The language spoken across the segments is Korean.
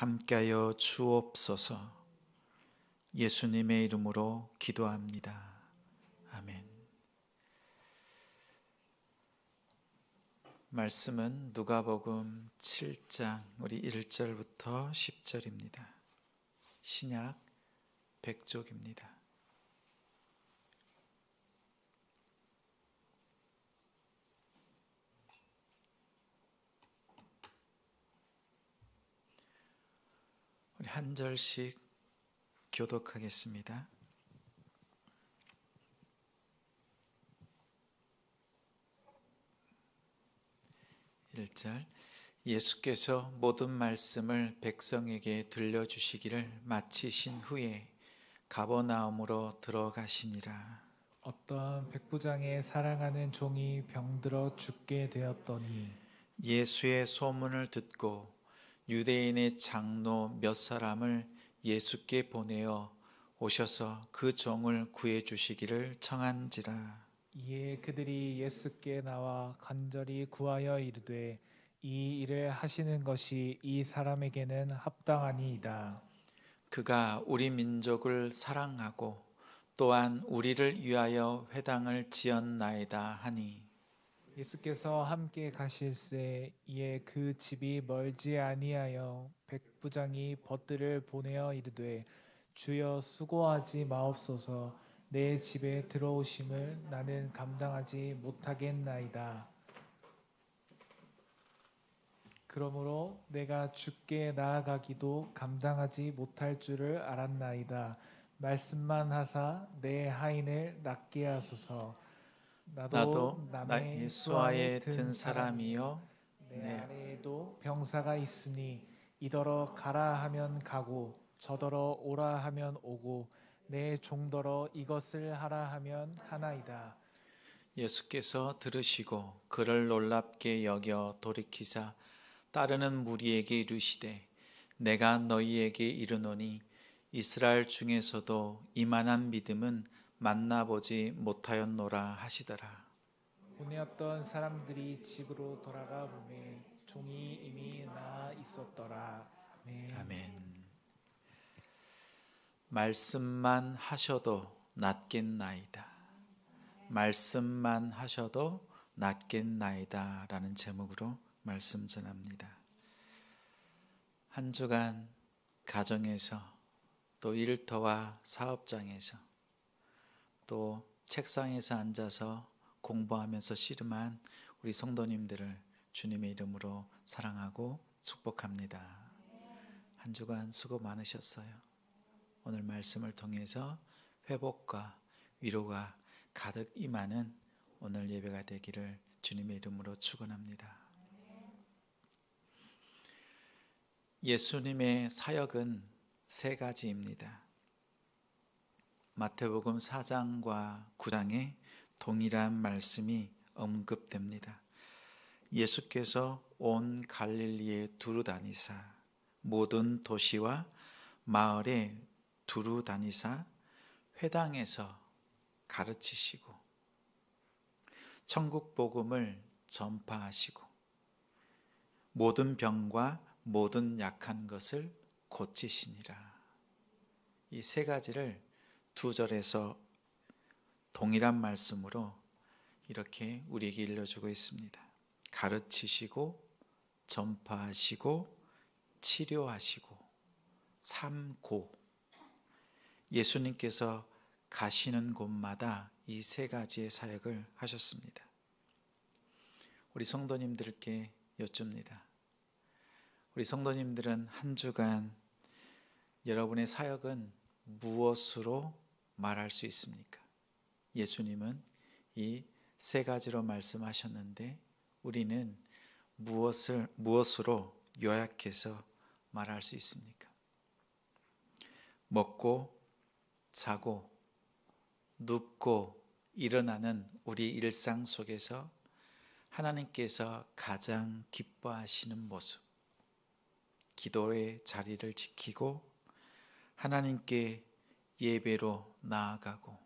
함께하여 주옵소서. 예수님의 이름으로 기도합니다. 아멘. 말씀은 누가복음 7장 우리 1절부터 10절입니다. 신약 100쪽입니다. 우리 한 절씩 교독하겠습니다. 1절 예수께서 모든 말씀을 백성에게 들려주시기를 마치신 후에 가버나움으로 들어가시니라. 어떠한 백부장의 사랑하는 종이 병들어 죽게 되었더니 예수의 소문을 듣고 유대인의 장로 몇 사람을 예수께 보내어 오셔서 그 종을 구해 주시기를 청한지라. 이에 그들이 예수께 나와 간절히 구하여 이르되 이 일을 하시는 것이 이 사람에게는 합당하니이다. 그가 우리 민족을 사랑하고 또한 우리를 위하여 회당을 지었나이다 하니 예수께서 함께 가실새 이에 그 집이 멀지 아니하여 백부장이 벗들을 보내어 이르되 주여 수고하지 마옵소서. 내 집에 들어오심을 나는 감당하지 못하겠나이다. 그러므로 내가 주께 나아가기도 감당하지 못할 줄을 알았나이다. 말씀만 하사 내 하인을 낫게 하소서. 나도 남의 수하에 든 사람이요 내 아래에도 병사가 있으니 이더러 가라 하면 가고 저더러 오라 하면 오고 내 종더러 이것을 하라 하면 하나이다. 예수께서 들으시고 그를 놀랍게 여겨 돌이키사 따르는 무리에게 이르시되 내가 너희에게 이르노니 이스라엘 중에서도 이만한 믿음은 만나보지 못하였노라 하시더라. 보내었던 사람들이 집으로 돌아가 보매 종이 이미 나아 있었더라. 아멘. 아멘. 말씀만 하셔도 낫겠나이다. 말씀만 하셔도 낫겠나이다 라는 제목으로 말씀 전합니다. 한 주간 가정에서 또 일터와 사업장에서 또 책상에서 앉아서 공부하면서 씨름한 우리 성도님들을 주님의 이름으로 사랑하고 축복합니다. 한 주간 수고 많으셨어요. 오늘 말씀을 통해서 회복과 위로가 가득 임하는 오늘 예배가 되기를 주님의 이름으로 축원합니다. 예수님의 사역은 세 가지입니다. 마태복음 4장과 9장에 동일한 말씀이 언급됩니다. 예수께서 온 갈릴리에 두루 다니사 모든 도시와 마을에 두루 다니사 회당에서 가르치시고 천국 복음을 전파하시고 모든 병과 모든 약한 것을 고치시니라. 이 세 가지를 두 절에서 동일한 말씀으로 이렇게 우리에게 일러주고 있습니다. 가르치시고 전파하시고 치료하시고 삼고. 예수님께서 가시는 곳마다 이 세 가지의 사역을 하셨습니다. 우리 성도님들께 여쭙니다. 우리 성도님들은 한 주간 여러분의 사역은 무엇으로 말할 수 있습니까? 예수님은 이 세 가지로 말씀하셨는데 우리는 무엇으로 요약해서 말할 수 있습니까? 먹고 자고 눕고 일어나는 우리 일상 속에서 하나님께서 가장 기뻐하시는 모습, 기도의 자리를 지키고 하나님께 예배로 나아가고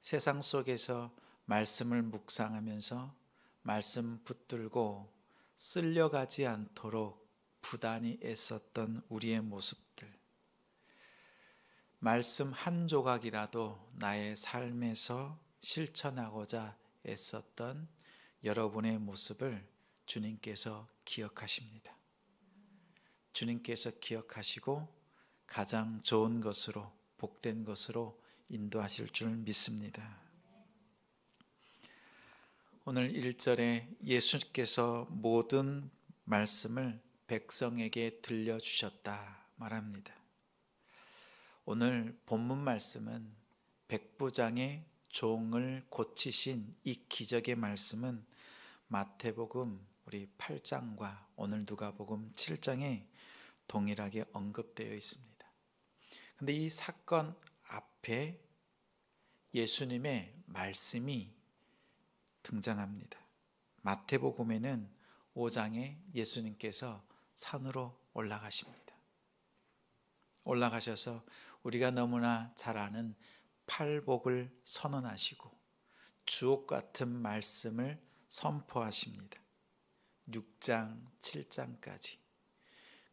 세상 속에서 말씀을 묵상하면서 말씀 붙들고 쓸려가지 않도록 부단히 애썼던 우리의 모습들, 말씀 한 조각이라도 나의 삶에서 실천하고자 애썼던 여러분의 모습을 주님께서 기억하십니다. 주님께서 기억하시고 가장 좋은 것으로, 복된 것으로 인도하실 줄 믿습니다. 오늘 1절에 예수께서 모든 말씀을 백성에게 들려주셨다 말합니다. 오늘 본문 말씀은 백부장의 종을 고치신 이 기적의 말씀은 마태복음 우리 8장과 오늘 누가복음 7장에 동일하게 언급되어 있습니다. 그런데 이 사건 앞에 예수님의 말씀이 등장합니다. 마태복음에는 5장에 예수님께서 산으로 올라가십니다. 올라가셔서 우리가 너무나 잘 아는 팔복을 선언하시고 주옥 같은 말씀을 선포하십니다. 6장, 7장까지.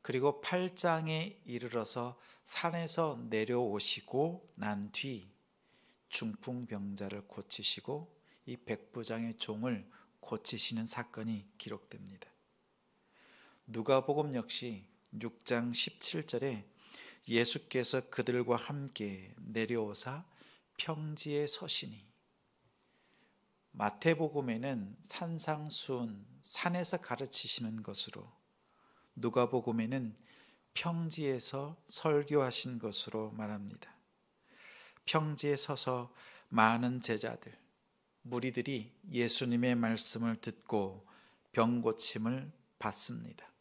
그리고 8장에 이르러서 산에서 내려오시고 난 뒤 중풍병자를 고치시고 이 백부장의 종을 고치시는 사건이 기록됩니다. 누가복음 역시 6장 17절에 예수께서 그들과 함께 내려오사 평지에 서시니, 마태복음에는 산상수훈, 산에서 가르치시는 것으로, 누가복음에는 평지에서 설교하신 것으로 말합니다. 평지에 서서 많은 제자들, 무리들이 예수님의 말씀을 듣고 병 고침을 받습니다.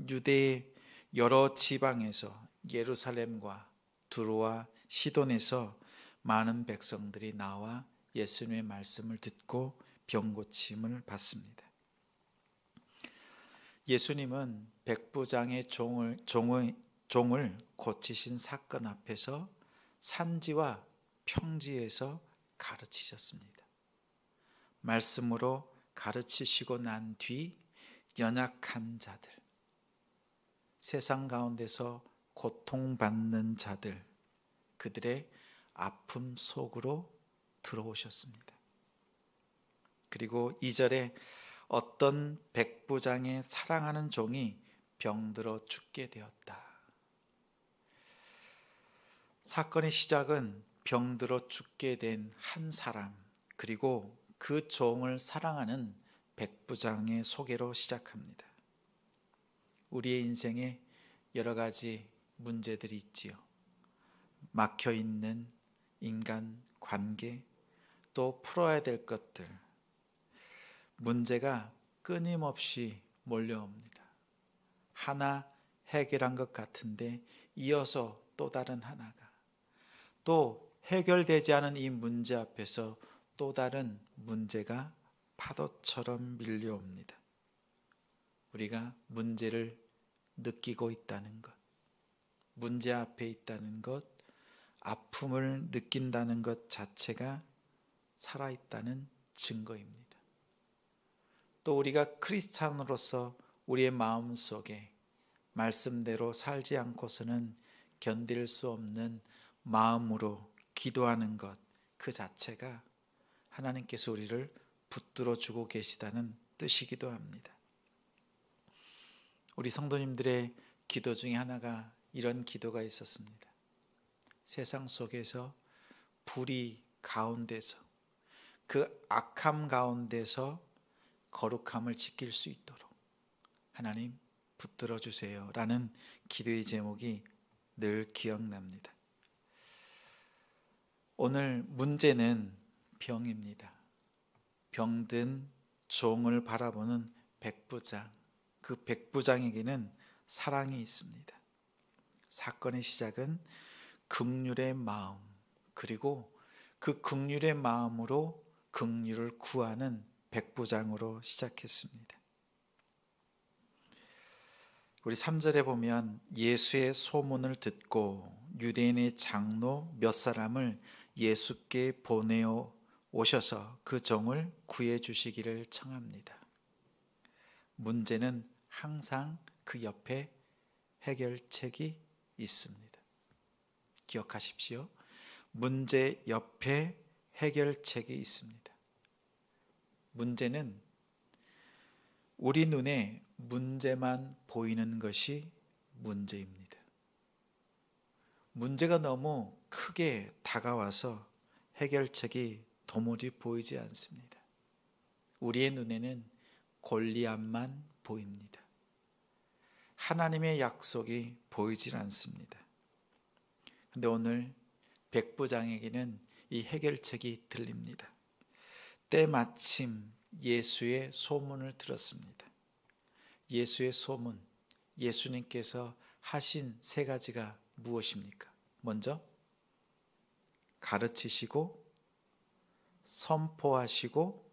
유대의 여러 지방에서, 예루살렘과 두로와 시돈에서 많은 백성들이 나와 예수님의 말씀을 듣고 병 고침을 받습니다. 예수님은 백부장의 종을 고치신 사건 앞에서 산지와 평지에서 가르치셨습니다. 말씀으로 가르치시고 난 뒤 연약한 자들, 세상 가운데서 고통받는 자들, 그들의 아픔 속으로 들어오셨습니다. 그리고 2절에 어떤 백부장의 사랑하는 종이 병들어 죽게 되었다. 사건의 시작은 병들어 죽게 된 한 사람, 그리고 그 종을 사랑하는 백부장의 소개로 시작합니다. 우리의 인생에 여러 가지 문제들이 있지요. 막혀있는 인간 관계, 또 풀어야 될 것들, 문제가 끊임없이 몰려옵니다. 하나 해결한 것 같은데 이어서 또 다른 하나가, 또 해결되지 않은 이 문제 앞에서 또 다른 문제가 파도처럼 밀려옵니다. 우리가 문제를 느끼고 있다는 것, 문제 앞에 있다는 것, 아픔을 느낀다는 것 자체가 살아있다는 증거입니다. 또 우리가 크리스찬으로서 우리의 마음속에 말씀대로 살지 않고서는 견딜 수 없는 마음으로 기도하는 것, 그 자체가 하나님께서 우리를 붙들어 주고 계시다는 뜻이기도 합니다. 우리 성도님들의 기도 중에 하나가 이런 기도가 있었습니다. 세상 속에서 불의 가운데서, 그 악함 가운데서 거룩함을 지킬 수 있도록 하나님 붙들어 주세요 라는 기도의 제목이 늘 기억납니다. 오늘 문제는 병입니다. 병든 종을 바라보는 백부장, 그 백부장에게는 사랑이 있습니다. 사건의 시작은 긍휼의 마음, 그리고 그 긍휼의 마음으로 긍휼을 구하는 백부장으로 시작했습니다. 우리 3절에 보면 예수의 소문을 듣고 유대인의 장로 몇 사람을 예수께 보내어 오셔서 그 종을 구해 주시기를 청합니다. 문제는 항상 그 옆에 해결책이 있습니다. 기억하십시오. 문제 옆에 해결책이 있습니다. 문제는 우리 눈에 문제만 보이는 것이 문제입니다. 문제가 너무 크게 다가와서 해결책이 도무지 보이지 않습니다. 우리의 눈에는 골리앗만 보입니다. 하나님의 약속이 보이질 않습니다. 그런데 오늘 백부장에게는 이 해결책이 들립니다. 때마침 예수의 소문을 들었습니다. 예수의 소문, 예수님께서 하신 세 가지가 무엇입니까? 먼저 가르치시고 선포하시고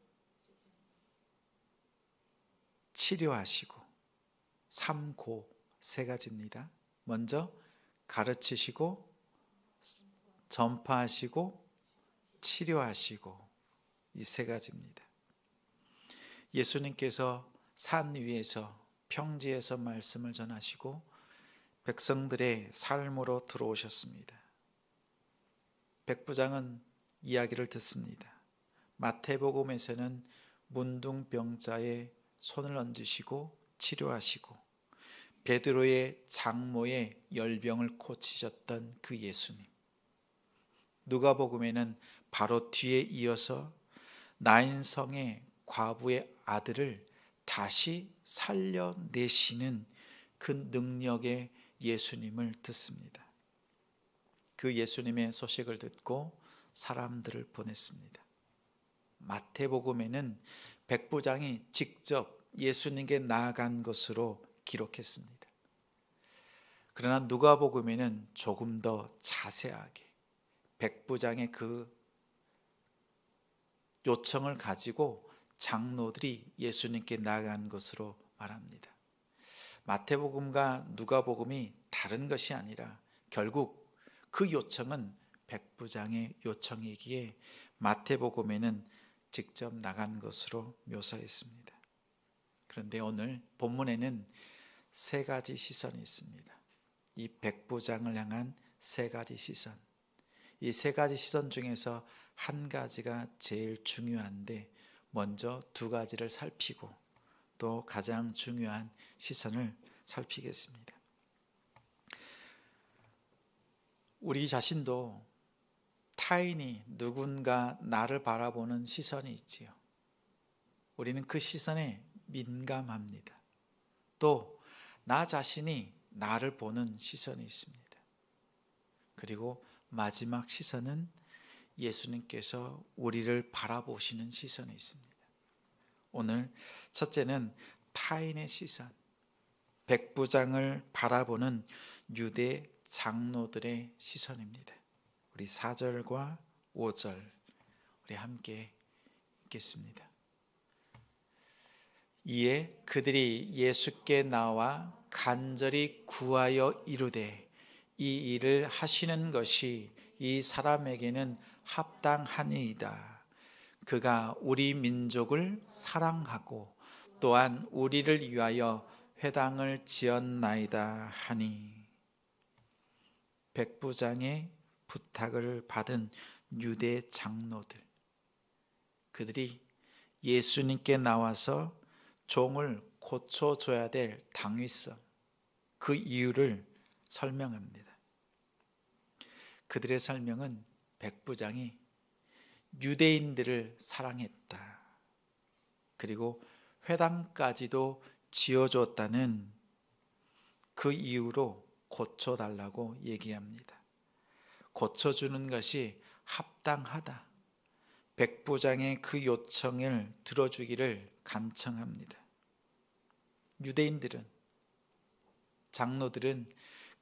치료하시고, 3고 세 가지입니다. 먼저 가르치시고 전파하시고 치료하시고, 이 세 가지입니다. 예수님께서 산 위에서 평지에서 말씀을 전하시고 백성들의 삶으로 들어오셨습니다. 백부장은 이야기를 듣습니다. 마태복음에서는 문둥병자의 손을 얹으시고 치료하시고 베드로의 장모의 열병을 고치셨던 그 예수님, 누가복음에는 바로 뒤에 이어서 나인성의 과부의 아들을 다시 살려내시는 그 능력의 예수님을 듣습니다. 그 예수님의 소식을 듣고 사람들을 보냈습니다. 마태복음에는 백부장이 직접 예수님께 나아간 것으로 기록했습니다. 그러나 누가복음에는 조금 더 자세하게 백부장의 그 요청을 가지고 장로들이 예수님께 나아간 것으로 말합니다. 마태복음과 누가복음이 다른 것이 아니라 결국 그 요청은 백부장의 요청이기에 마태복음에는 직접 나간 것으로 묘사했습니다. 그런데 오늘 본문에는 세 가지 시선이 있습니다. 이 백부장을 향한 세 가지 시선. 이 세 가지 시선 중에서 한 가지가 제일 중요한데 먼저 두 가지를 살피고 또 가장 중요한 시선을 살피겠습니다. 우리 자신도 타인이 누군가 나를 바라보는 시선이 있지요. 우리는 그 시선에 민감합니다. 또 나 자신이 나를 보는 시선이 있습니다. 그리고 마지막 시선은 예수님께서 우리를 바라보시는 시선이 있습니다. 오늘 첫째는 타인의 시선, 백부장을 바라보는 유대 장로들의 시선입니다. 우리 4절과 5절 우리 함께 읽겠습니다. 이에 그들이 예수께 나와 간절히 구하여 이르되 이 일을 하시는 것이 이 사람에게는 합당하니이다. 그가 우리 민족을 사랑하고 또한 우리를 위하여 회당을 지었나이다 하니, 백부장의 부탁을 받은 유대 장로들, 그들이 예수님께 나와서 종을 고쳐줘야 될 당위성, 그 이유를 설명합니다. 그들의 설명은 백부장이 유대인들을 사랑했다, 그리고 회당까지도 지어줬다는 그 이유로 고쳐달라고 얘기합니다. 고쳐주는 것이 합당하다, 백부장의 그 요청을 들어주기를 간청합니다. 유대인들은, 장로들은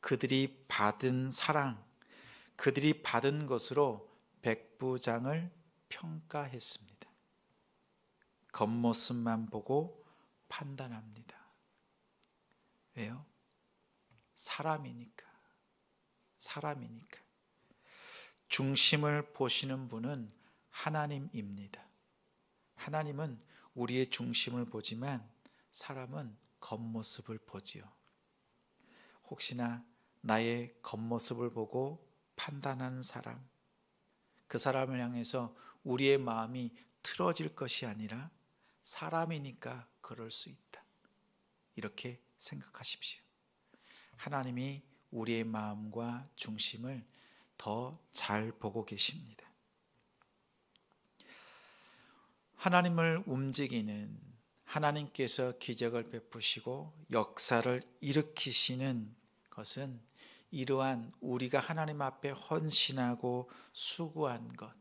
그들이 받은 사랑, 그들이 받은 것으로 백부장을 평가했습니다. 겉모습만 보고 판단합니다. 왜요? 사람이니까. 중심을 보시는 분은 하나님입니다. 하나님은 우리의 중심을 보지만 사람은 겉모습을 보지요. 혹시나 나의 겉모습을 보고 판단하는 사람, 그 사람을 향해서 우리의 마음이 틀어질 것이 아니라 사람이니까 그럴 수 있다, 이렇게 생각하십시오. 하나님이 우리의 마음과 중심을 더 잘 보고 계십니다. 하나님을 움직이는, 하나님께서 기적을 베푸시고 역사를 일으키시는 것은 이러한 우리가 하나님 앞에 헌신하고 수고한 것,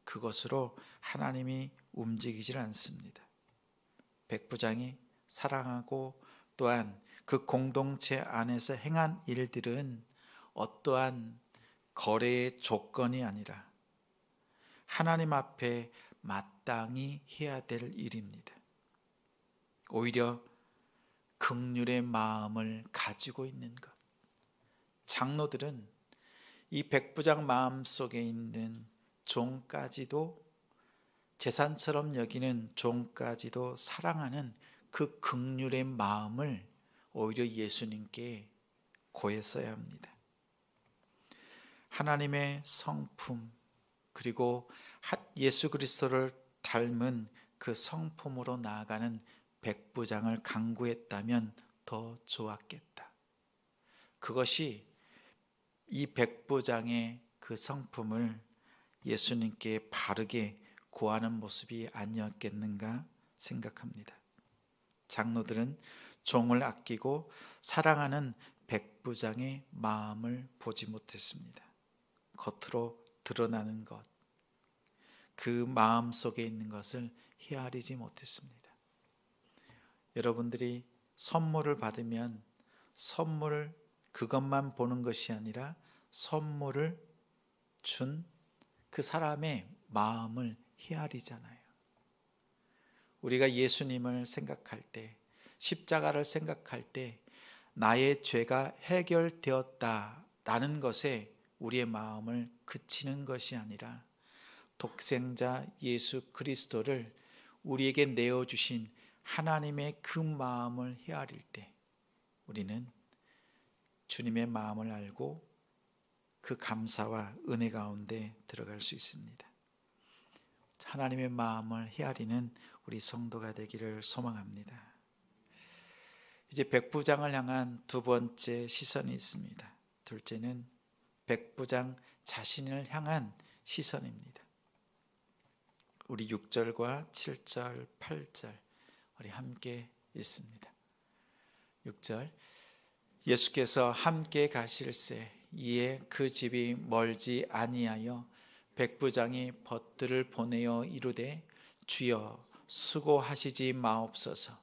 그것으로 하나님이 움직이질 않습니다. 백부장이 사랑하고 또한 그 공동체 안에서 행한 일들은 어떠한 거래의 조건이 아니라 하나님 앞에 마땅히 해야 될 일입니다. 오히려 긍휼의 마음을 가지고 있는 것, 장로들은 이 백부장 마음 속에 있는 종까지도, 재산처럼 여기는 종까지도 사랑하는 그 긍휼의 마음을 오히려 예수님께 고했어야 합니다. 하나님의 성품, 그리고 예수 그리스도를 닮은 그 성품으로 나아가는 백부장을 강구했다면 더 좋았겠다. 그것이 이 백부장의 그 성품을 예수님께 바르게 고하는 모습이 아니었겠는가 생각합니다. 장로들은 종을 아끼고 사랑하는 백부장의 마음을 보지 못했습니다. 겉으로 드러나는 것, 그 마음 속에 있는 것을 헤아리지 못했습니다. 여러분들이 선물을 받으면 선물 그것만 보는 것이 아니라 선물을 준 그 사람의 마음을 헤아리잖아요. 우리가 예수님을 생각할 때, 십자가를 생각할 때 나의 죄가 해결되었다라는 것에 우리의 마음을 그치는 것이 아니라 독생자 예수 그리스도를 우리에게 내어주신 하나님의 그 마음을 헤아릴 때 우리는 주님의 마음을 알고 그 감사와 은혜 가운데 들어갈 수 있습니다. 하나님의 마음을 헤아리는 우리 성도가 되기를 소망합니다. 이제 백부장을 향한 두 번째 시선이 있습니다. 둘째는 백부장 자신을 향한 시선입니다. 우리 6절과 7절, 8절 우리 함께 읽습니다. 6절, 예수께서 함께 가실새 이에 그 집이 멀지 아니하여 백부장이 벗들을 보내어 이르되 주여 수고하시지 마옵소서.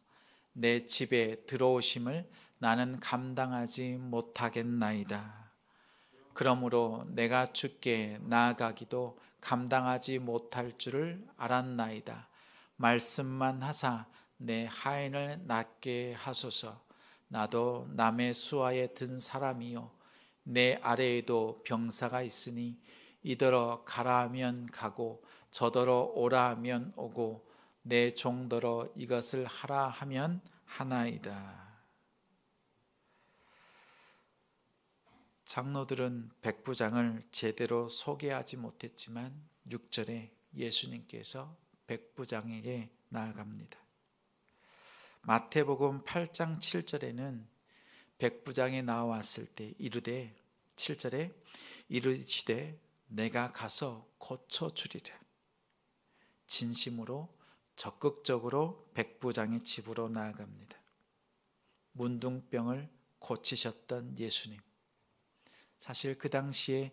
내 집에 들어오심을 나는 감당하지 못하겠나이다. 그러므로 내가 주께 나아가기도 감당하지 못할 줄을 알았나이다. 말씀만 하사 내 하인을 낫게 하소서. 나도 남의 수하에 든 사람이요 내 아래에도 병사가 있으니 이더러 가라 하면 가고 저더러 오라 하면 오고 내 종더러 이것을 하라 하면 하나이다. 장로들은 백부장을 제대로 소개하지 못했지만 6절에 예수님께서 백부장에게 나아갑니다. 마태복음 8장 7절에는 백부장이 나왔을 때 이르되 7절에 이르시되 내가 가서 고쳐주리라. 진심으로 적극적으로 백부장의 집으로 나아갑니다. 문둥병을 고치셨던 예수님, 사실 그 당시에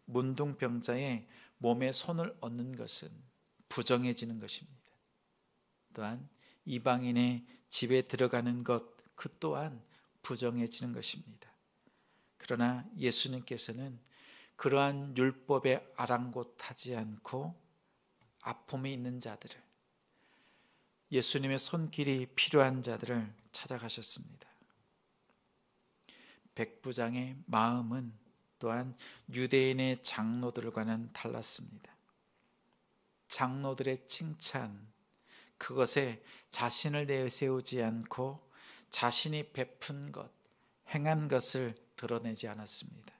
문둥병자의 몸에 손을 얹는 것은 부정해지는 것입니다. 또한 이방인의 집에 들어가는 것, 그 또한 부정해지는 것입니다. 그러나 예수님께서는 그러한 율법에 아랑곳하지 않고 아픔이 있는 자들을, 예수님의 손길이 필요한 자들을 찾아가셨습니다. 백부장의 마음은 또한 유대인의 장로들과는 달랐습니다. 장로들의 칭찬, 그것에 자신을 내세우지 않고 자신이 베푼 것, 행한 것을 드러내지 않았습니다.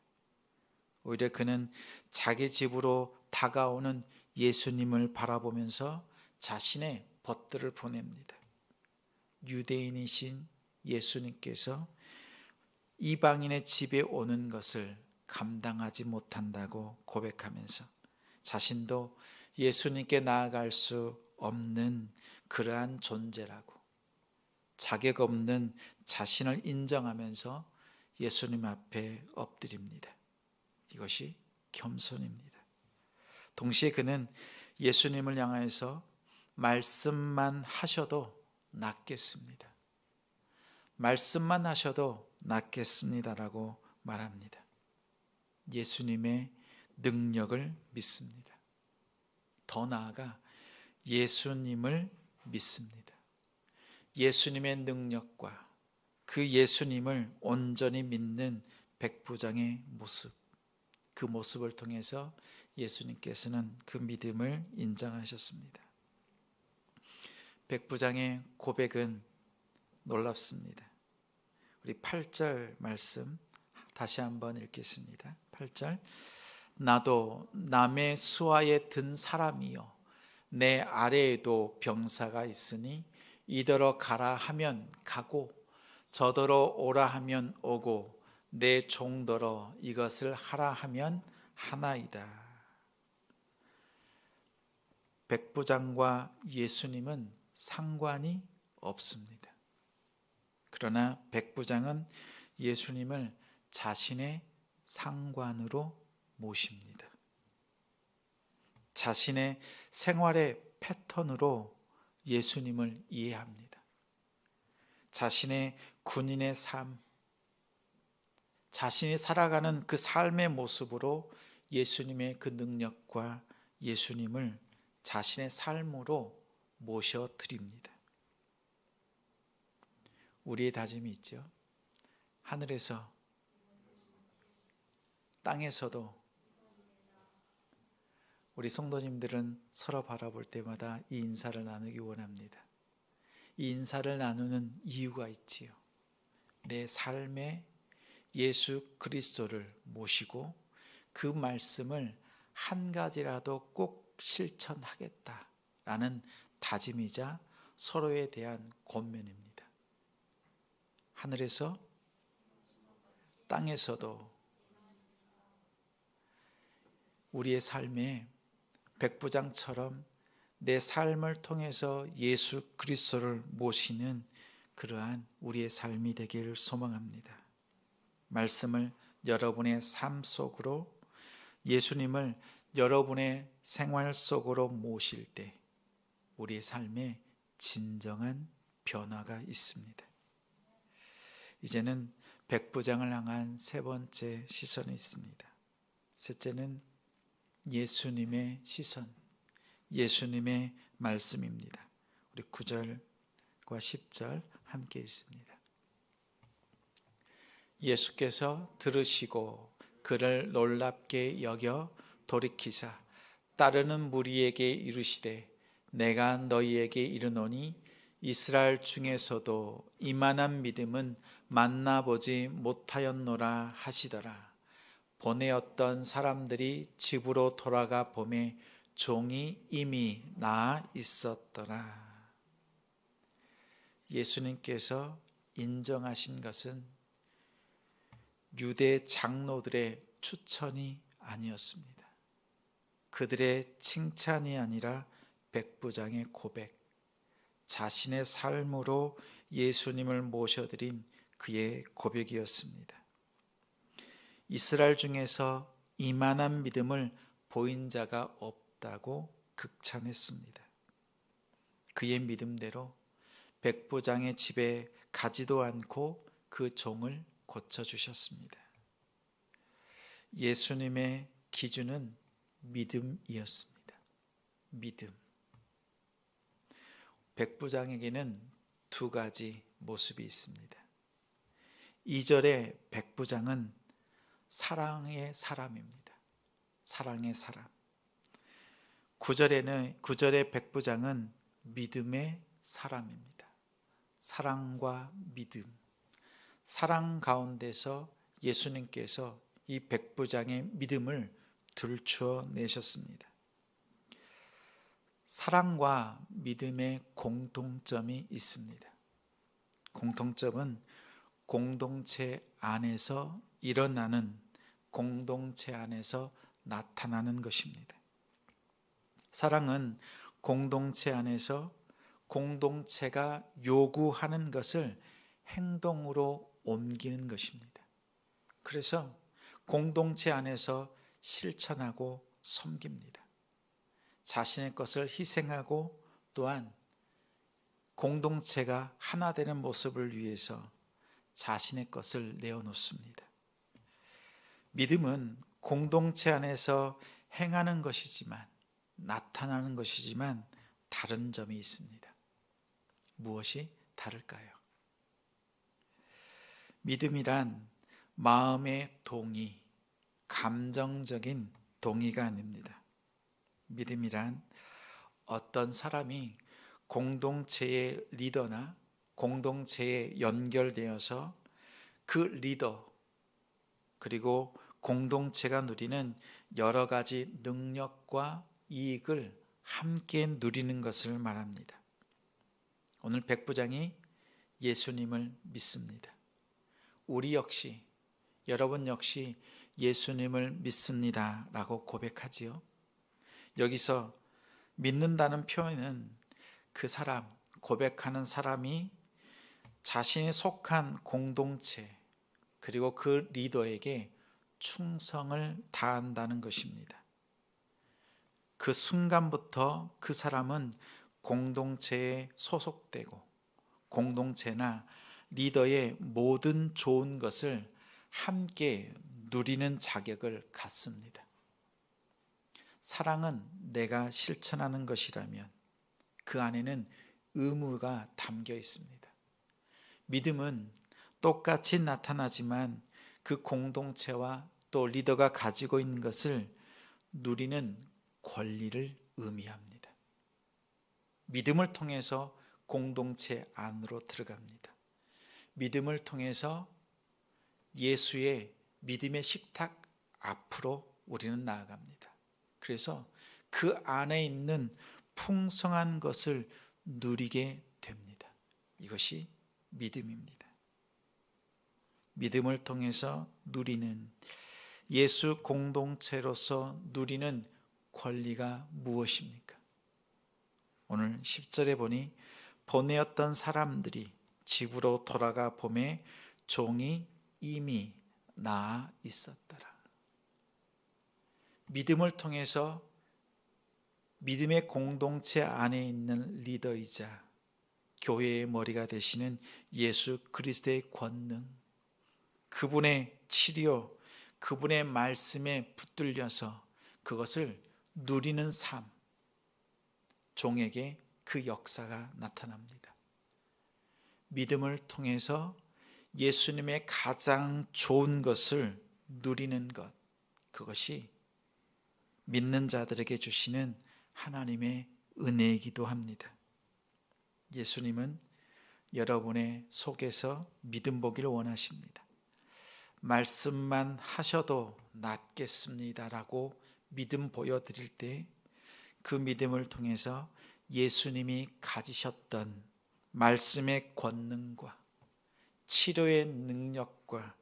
오히려 그는 자기 집으로 다가오는 예수님을 바라보면서 자신의 벗들을 보냅니다. 유대인이신 예수님께서 이방인의 집에 오는 것을 감당하지 못한다고 고백하면서 자신도 예수님께 나아갈 수 없는 그러한 존재라고 자격 없는 자신을 인정하면서 예수님 앞에 엎드립니다. 이것이 겸손입니다. 동시에 그는 예수님을 향해서 말씀만 하셔도 낫겠습니다. 말씀만 하셔도 낫겠습니다라고 말합니다. 예수님의 능력을 믿습니다. 더 나아가 예수님을 믿습니다. 예수님의 능력과 그 예수님을 온전히 믿는 백부장의 모습, 그 모습을 통해서 예수님께서는 그 믿음을 인정하셨습니다. 백부장의 고백은 놀랍습니다. 우리 8절 말씀 다시 한번 읽겠습니다. 8절 나도 남의 수하에 든 사람이요 내 아래에도 병사가 있으니 이더러 가라 하면 가고 저더러 오라 하면 오고 내 종더러 이것을 하라 하면 하나이다. 백부장과 예수님은 상관이 없습니다. 그러나 백부장은 예수님을 자신의 상관으로 모십니다. 자신의 생활의 패턴으로 예수님을 이해합니다. 자신의 군인의 삶, 자신이 살아가는 그 삶의 모습으로 예수님의 그 능력과 예수님을 자신의 삶으로 모셔드립니다. 우리의 다짐이 있죠. 하늘에서 땅에서도 우리 성도님들은 서로 바라볼 때마다 이 인사를 나누기 원합니다. 이 인사를 나누는 이유가 있지요. 내 삶에 예수 그리스도를 모시고 그 말씀을 한 가지라도 꼭 실천하겠다라는 다짐이자 서로에 대한 권면입니다. 하늘에서 땅에서도 우리의 삶에 백부장처럼 내 삶을 통해서 예수 그리스도를 모시는 그러한 우리의 삶이 되기를 소망합니다. 말씀을 여러분의 삶 속으로, 예수님을 여러분의 생활 속으로 모실 때 우리의 삶에 진정한 변화가 있습니다. 이제는 백부장을 향한 세 번째 시선이 있습니다. 셋째는 예수님의 시선, 예수님의 말씀입니다. 우리 9절과 10절 함께 읽습니다. 예수께서 들으시고 그를 놀랍게 여겨 돌이키사 따르는 무리에게 이르시되 내가 너희에게 이르노니 이스라엘 중에서도 이만한 믿음은 만나보지 못하였노라 하시더라. 보내었던 사람들이 집으로 돌아가 보매 종이 이미 나아 있었더라. 예수님께서 인정하신 것은 유대 장로들의 추천이 아니었습니다. 그들의 칭찬이 아니라 백부장의 고백, 자신의 삶으로 예수님을 모셔드린 그의 고백이었습니다. 이스라엘 중에서 이만한 믿음을 보인 자가 없다고 극찬했습니다. 그의 믿음대로 백부장의 집에 가지도 않고 그 종을 고쳐주셨습니다. 예수님의 기준은 믿음이었습니다. 믿음. 백부장에게는 두 가지 모습이 있습니다. 2절의 백부장은 사랑의 사람입니다. 사랑의 사람. 9절의 백부장은 믿음의 사람입니다. 사랑과 믿음. 사랑 가운데서 예수님께서 이 백부장의 믿음을 들추어 내셨습니다. 사랑과 믿음의 공통점이 있습니다. 공통점은 공동체 안에서 일어나는, 공동체 안에서 나타나는 것입니다. 사랑은 공동체 안에서 공동체가 요구하는 것을 행동으로 옮기는 것입니다. 그래서 공동체 안에서 실천하고 섬깁니다. 자신의 것을 희생하고 또한 공동체가 하나 되는 모습을 위해서 자신의 것을 내어놓습니다. 믿음은 공동체 안에서 행하는 것이지만, 나타나는 것이지만 다른 점이 있습니다. 무엇이 다를까요? 믿음이란 마음의 동의, 감정적인 동의가 아닙니다. 믿음이란 어떤 사람이 공동체의 리더나 공동체에 연결되어서 그 리더 그리고 공동체가 누리는 여러 가지 능력과 이익을 함께 누리는 것을 말합니다. 오늘 백부장이 예수님을 믿습니다. 우리 역시, 여러분 역시 예수님을 믿습니다 라고 고백하지요. 여기서 믿는다는 표현은 그 사람, 고백하는 사람이 자신이 속한 공동체 그리고 그 리더에게 충성을 다한다는 것입니다. 그 순간부터 그 사람은 공동체에 소속되고 공동체나 리더의 모든 좋은 것을 함께 누리는 자격을 갖습니다. 사랑은 내가 실천하는 것이라면 그 안에는 의무가 담겨 있습니다. 믿음은 똑같이 나타나지만 그 공동체와 또 리더가 가지고 있는 것을 누리는 권리를 의미합니다. 믿음을 통해서 공동체 안으로 들어갑니다. 믿음을 통해서 예수의 믿음의 식탁 앞으로 우리는 나아갑니다. 그래서 그 안에 있는 풍성한 것을 누리게 됩니다. 이것이 믿음입니다. 믿음을 통해서 누리는, 예수 공동체로서 누리는 권리가 무엇입니까? 오늘 10절에 보니 보내었던 사람들이 집으로 돌아가 보매 종이 이미 나아 있었더라. 믿음을 통해서 믿음의 공동체 안에 있는 리더이자 교회의 머리가 되시는 예수 그리스도의 권능, 그분의 치료, 그분의 말씀에 붙들려서 그것을 누리는 삶, 종에게 그 역사가 나타납니다. 믿음을 통해서 예수님의 가장 좋은 것을 누리는 것, 그것이 믿는 자들에게 주시는 하나님의 은혜이기도 합니다. 예수님은 여러분의 속에서 믿음 보기를 원하십니다. 말씀만 하셔도 낫겠습니다라고 믿음 보여드릴 때 그 믿음을 통해서 예수님이 가지셨던 말씀의 권능과 치료의 능력과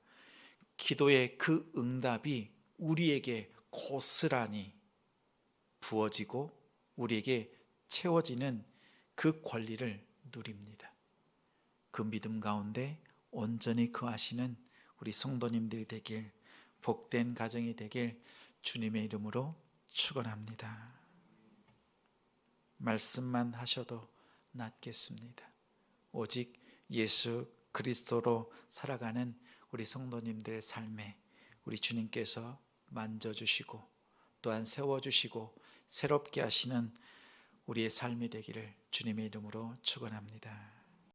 기도의 그 응답이 우리에게 고스란히 부어지고 우리에게 채워지는 그 권리를 누립니다. 그 믿음 가운데 온전히 거하시는 우리 성도님들이 되길, 복된 가정이 되길 주님의 이름으로 축원합니다. 말씀만 하셔도 낫겠습니다. 오직 예수 그리스도로 살아가는 우리 성도님들의 삶에 우리 주님께서 만져주시고 또한 세워주시고 새롭게 하시는 우리의 삶이 되기를 주님의 이름으로 축원합니다.